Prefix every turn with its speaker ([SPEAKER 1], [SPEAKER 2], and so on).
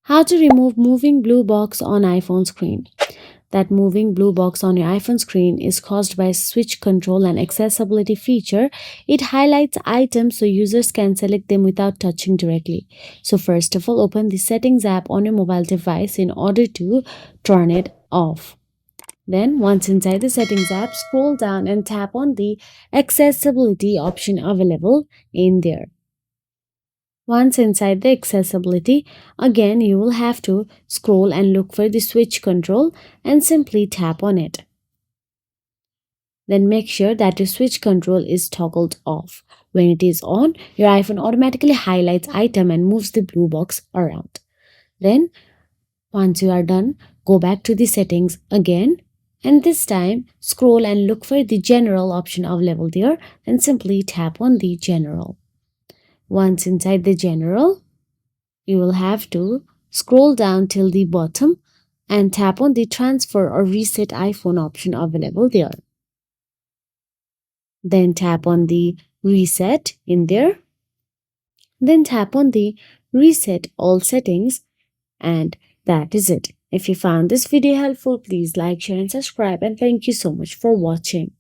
[SPEAKER 1] How to remove moving blue box on iPhone screen. That moving blue box on your iPhone screen is caused by a switch control and accessibility feature. It highlights items so users can select them without touching directly. So first of all, open the settings app on your mobile device in order to turn it off. Then once inside the settings app, scroll down and tap on the accessibility option available in there. Once inside the accessibility, again you will have to scroll and look for the switch control and simply tap on it. Then make sure that your switch control is toggled off. When it is on, your iPhone automatically highlights item and moves the blue box around. Then once you are done, go back to the settings again and this time scroll and look for the general option available there and simply tap on the general. Once inside the general, you will have to scroll down till the bottom and tap on the transfer or reset iPhone option available there. Then tap on the reset in there. Then tap on the reset all settings and that is it. If you found this video helpful, please like, share and subscribe and thank you so much for watching.